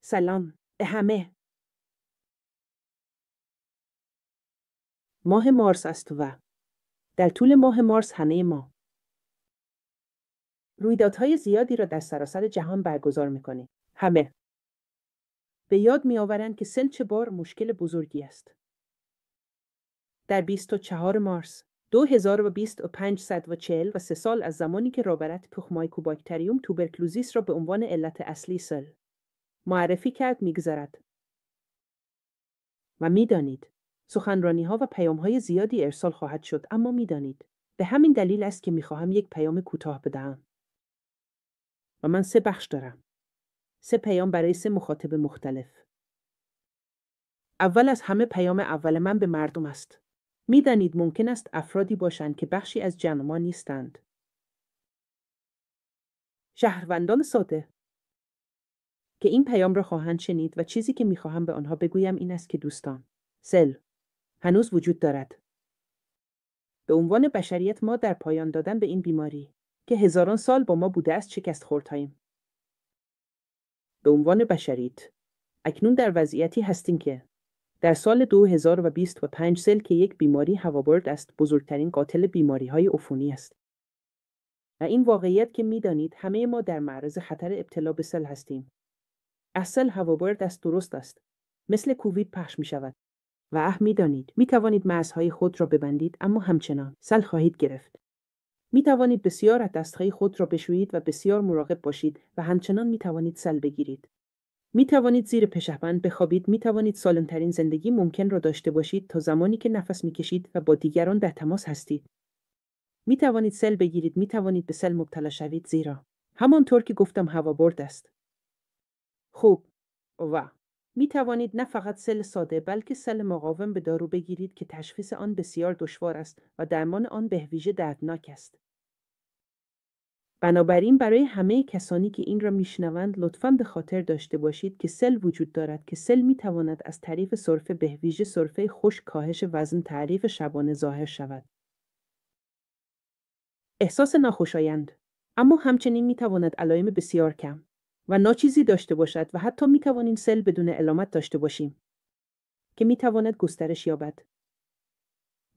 سلام به همه. ماه مارس است و در طول ماه مارس همه ما رویدادهای زیادی را در سراسر جهان برگزار می‌کنیم. همه به یاد می‌آورند که سل چه بار مشکل بزرگی است. در 24 مارس 2543 سال از زمانی که رابرت کوخ مایکوباکتریوم توبرکلوزیس را به عنوان علت اصلی سل معرفی کرد می‌گذرد. و می‌دانید سخنرانی‌ها و پیام‌های زیادی ارسال خواهد شد، اما می‌دانید به همین دلیل است که می‌خواهم یک پیام کوتاه بدهم. و من 3 بخش دارم. 3 پیام برای 3 مخاطب مختلف. اول از همه پیام اول من به مردم است. می‌دانید ممکن است افرادی باشند که بخشی از جمع ما نیستند. شهروندان ساده که این پیام را خواهند شنید و چیزی که می‌خواهم به آنها بگویم این است که دوستان، سل هنوز وجود دارد. به عنوان بشریت ما در پایان دادن به این بیماری که هزاران سال با ما بوده است شکست خورده‌ایم. به عنوان بشریت اکنون در وضعیتی هستیم که در سال 2025 سل که یک بیماری هوابرد است بزرگترین قاتل بیماری‌های عفونی است. و این واقعیت که می‌دانید همه ما در معرض خطر ابتلا به سل هستیم. اصل هوابرد است، درست است. مثل کووید پخش می‌شود. و می‌دانید می‌توانید مرزهای خود را ببندید اما همچنان سل خواهید گرفت. می‌توانید بسیار از دستهای خود را بشویید و بسیار مراقب باشید و همچنان می‌توانید سل بگیرید. می‌توانید زیر پشه‌بند بخوابید، می‌توانید سالم‌ترین زندگی ممکن را داشته باشید تا زمانی که نفس می‌کشید و با دیگران در تماس هستید. می‌توانید سل بگیرید، می‌توانید به سل مبتلا شوید زیرا همانطور که گفتم هوابرد است. خوب. و می‌توانید نه فقط سل ساده بلکه سل مقاوم به دارو بگیرید که تشخیص آن بسیار دشوار است و درمان آن به ویژه دردناک است. بنابراین برای همه کسانی که این را میشنوند لطفاً به خاطر داشته باشید که سل وجود دارد که سل میتواند از طریق سرفه به ویژه سرفه خشک کاهش وزن تعریف شبانه ظاهر شود. احساس ناخوشایند اما همچنین میتواند علائم بسیار کم و ناچیزی داشته باشد و حتی میتوانیم سل بدون علامت داشته باشیم که میتواند گسترش یابد.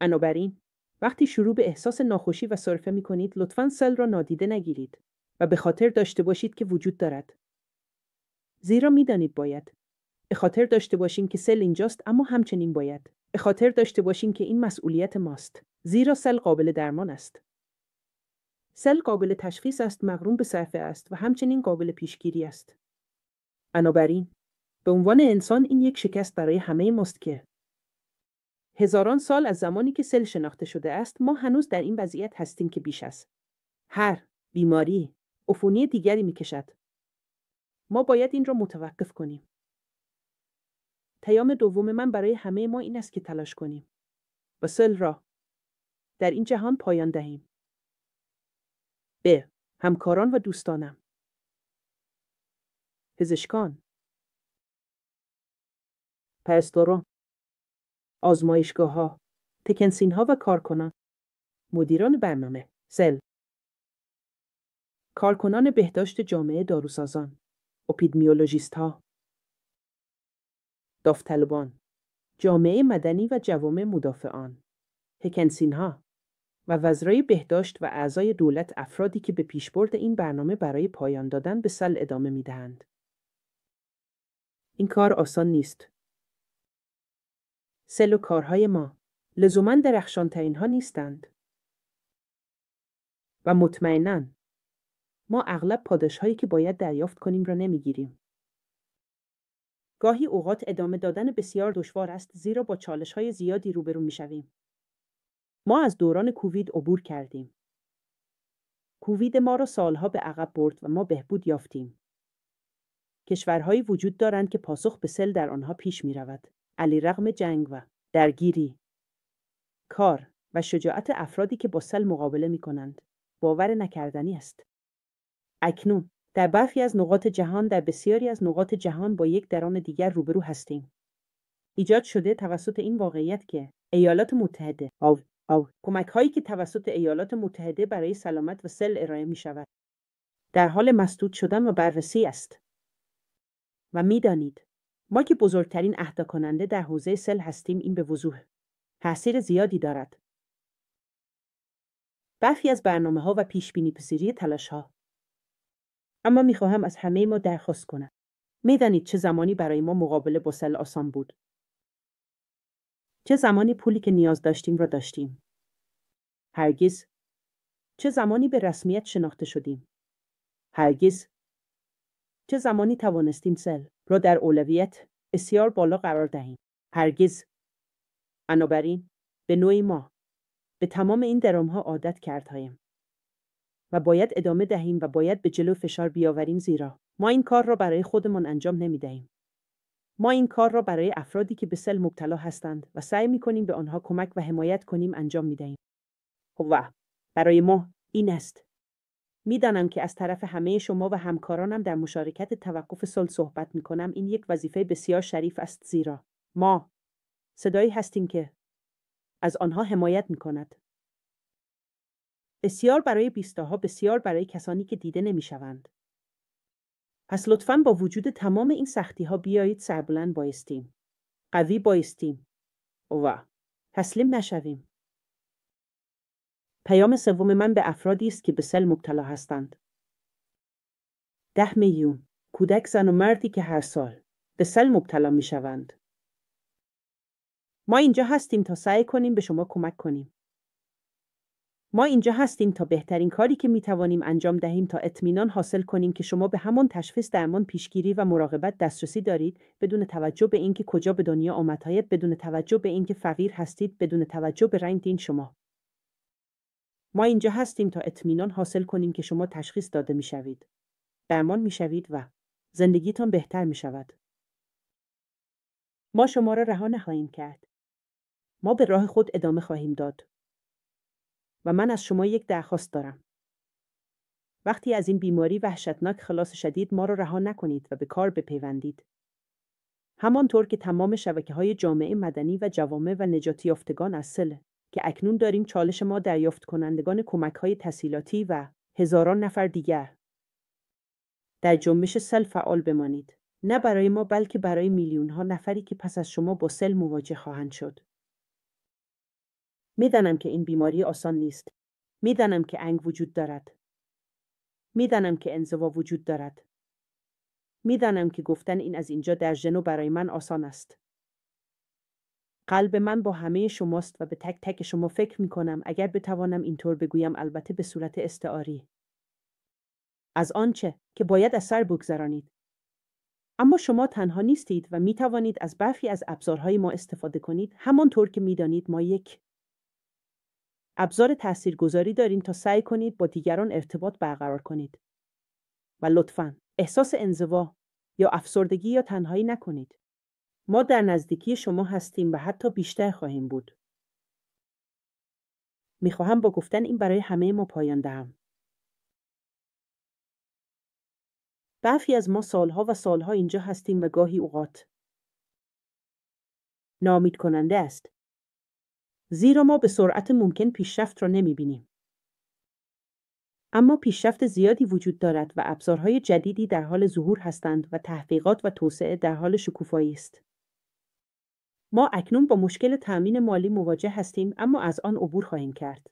بنابراین وقتی شروع به احساس ناخوشی و سرفه می کنید لطفاً سل را نادیده نگیرید و به خاطر داشته باشید که وجود دارد. زیرا میدانید باید به خاطر داشته باشیم که سل اینجاست، اما همچنین باید به خاطر داشته باشیم که این مسئولیت ماست، زیرا سل قابل درمان است. سل قابل تشخیص است، مقرون به صرفه است و همچنین قابل پیشگیری است. بنابراین به عنوان انسان این یک شکست برای همه ماست که هزاران سال از زمانی که سل شناخته شده است ما هنوز در این وضعیت هستیم که بیش از هر بیماری عفونی دیگری می‌کشد. ما باید این را متوقف کنیم. پیام دوم من برای همه ما این است که تلاش کنیم و سل را در این جهان پایان دهیم. به همکاران و دوستانم، پزشکان، پرستاران، آزمایشگاه‌ها، تکنسین‌ها و کارکنان، مدیران برنامه سل، کارکنان بهداشت جامعه داروسازان، اپیدمیولوژیست‌ها، داوطلبان، جامعه مدنی و جوامع مدافعان، تکنسین‌ها و وزرای بهداشت و اعضای دولت، افرادی که به پیشبرد این برنامه برای پایان دادن به سل ادامه می‌دهند. این کار آسان نیست. سل و کارهای ما لزوماً درخشان‌ترین‌ها نیستند. و مطمئناً ما اغلب پاداش‌هایی که باید دریافت کنیم را نمی‌گیریم. گاهی اوقات ادامه دادن بسیار دشوار است زیرا با چالش‌های زیادی روبرو می‌شویم. ما از دوران کووید عبور کردیم. کووید ما را سالها به عقب برد و ما بهبود یافتیم. کشورهایی وجود دارند که پاسخ به سل در آنها پیش می‌رود. علیرغم جنگ و درگیری، کار و شجاعت افرادی که با سل مقابله می‌کنند، باور نکردنی است. اکنون در برخی از نقاط جهان، در بسیاری از نقاط جهان با یک درام دیگر روبرو هستیم. ایجاد شده توسط این واقعیت که ایالات متحده کمک‌هایی که توسط ایالات متحده برای سلامت و سل ارائه می‌شود در حال مسدود شدن و بررسی است. و می‌دانید ما که بزرگترین اهدا کننده در حوزه سل هستیم این به وضوح تأثیر زیادی دارد. برخی از برنامه‌ها و پیش‌بینی پذیری تلاش‌ها. اما می‌خواهم از همه ما درخواست کنم. می‌دانید چه زمانی برای ما مقابله با سل آسان بود؟ چه زمانی پولی که نیاز داشتیم را داشتیم؟ هرگز. چه زمانی به رسمیت شناخته شدیم؟ هرگز. چه زمانی توانستیم سل را در اولویت بسیار بالا قرار دهیم؟ هرگز. بنابراین به نوعی ما به تمام این درام‌ها عادت کردهایم و باید ادامه دهیم و باید به جلو فشار بیاوریم زیرا ما این کار را برای خودمان انجام نمی‌دهیم. ما این کار را برای افرادی که به سل مبتلا هستند و سعی می‌کنیم به آنها کمک و حمایت کنیم انجام می‌دهیم. و برای ما این است. می‌دانم که از طرف همه شما و همکارانم در مشارکت توقف سل صحبت می‌کنم. این یک وظیفه بسیار شریف است زیرا ما صدایی هستیم که از آنها حمایت می‌کند. بسیار برای بیستاها، بسیار برای کسانی که دیده نمی‌شوند. پس لطفاً با وجود تمام این سختی‌ها بیایید سربلند بایستیم. قوی بایستیم. و تسلیم نشویم. پیام سوم من به افرادی است که به سل مبتلا هستند. 10 میلیون کودک، زن و مردی که هر سال به سل مبتلا می‌شوند. ما اینجا هستیم تا سعی کنیم به شما کمک کنیم. ما اینجا هستیم تا بهترین کاری که میتوانیم انجام دهیم تا اطمینان حاصل کنیم که شما به همان تشخیص، درمان، پیشگیری و مراقبت دسترسی دارید بدون توجه به اینکه کجا به دنیا آمدید، بدون توجه به اینکه فقیر هستید، بدون توجه به رنگ دین شما. ما اینجا هستیم تا اطمینان حاصل کنیم که شما تشخیص داده میشوید، درمان میشوید و زندگیتان بهتر میشود. ما شما را رها نخواهیم کرد. ما به راه خود ادامه خواهیم داد. و من از شما یک درخواست دارم. وقتی از این بیماری وحشتناک خلاص شدید ما را رها نکنید و به کار بپیوندید. همانطور که تمام شبکه‌های جامعه مدنی و جوامع و نجاتی یافتگان از سل که اکنون داریم چالش ما دریافت کنندگان کمک‌های تسهیلاتی و هزاران نفر دیگر در جنبش سل فعال بمانید. نه برای ما بلکه برای میلیون‌ها نفری که پس از شما با سل مواجه خواهند شد. میدانم که این بیماری آسان نیست. میدانم که انگ وجود دارد. میدانم که انزوا وجود دارد. میدانم که گفتن این از اینجا در ژنو برای من آسان است. قلب من با همه شماست و به تک تک شما فکر میکنم اگر بتوانم اینطور بگویم، البته به صورت استعاری. از آنچه که باید از سر بگذرانید. اما شما تنها نیستید و میتوانید از برخی از ابزارهای ما استفاده کنید. همانطور که میدانید ما یک ابزار تاثیرگذاری داریم تا سعی کنید با دیگران ارتباط برقرار کنید. و لطفاً احساس انزوا یا افسردگی یا تنهایی نکنید. ما در نزدیکی شما هستیم و حتی بیشتر خواهیم بود. میخواهم با گفتن این برای همه ما پایان دهم. برخی از ما سالها و سالها اینجا هستیم و گاهی اوقات ناامید کننده است. زیرا ما به سرعت ممکن پیشرفت را نمیبینیم. اما پیشرفت زیادی وجود دارد و ابزارهای جدیدی در حال ظهور هستند و تحقیقات و توسعه در حال شکوفایی است. ما اکنون با مشکل تأمین مالی مواجه هستیم، اما از آن عبور خواهیم کرد.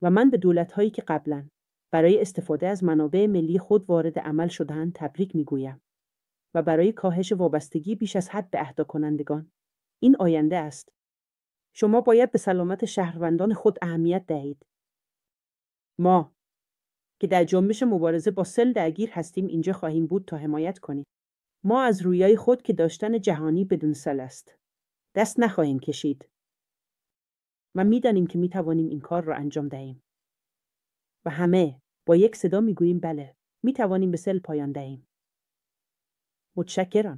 و من به دولت‌هایی که قبلاً برای استفاده از منابع ملی خود وارد عمل شده‌اند تبریک می‌گویم. و برای کاهش وابستگی بیش از حد به اهدا کنندگان. این آینده است. شما باید به سلامت شهروندان خود اهمیت دهید. ما که در جنبش مبارزه با سل درگیر هستیم اینجا خواهیم بود تا حمایت کنیم. ما از رویای خود که داشتن جهانی بدون سل است دست نخواهیم کشید. و می‌دانیم که می‌توانیم این کار را انجام دهیم. و همه با یک صدا می‌گوییم بله، می‌توانیم به سل پایان دهیم. متشکرم.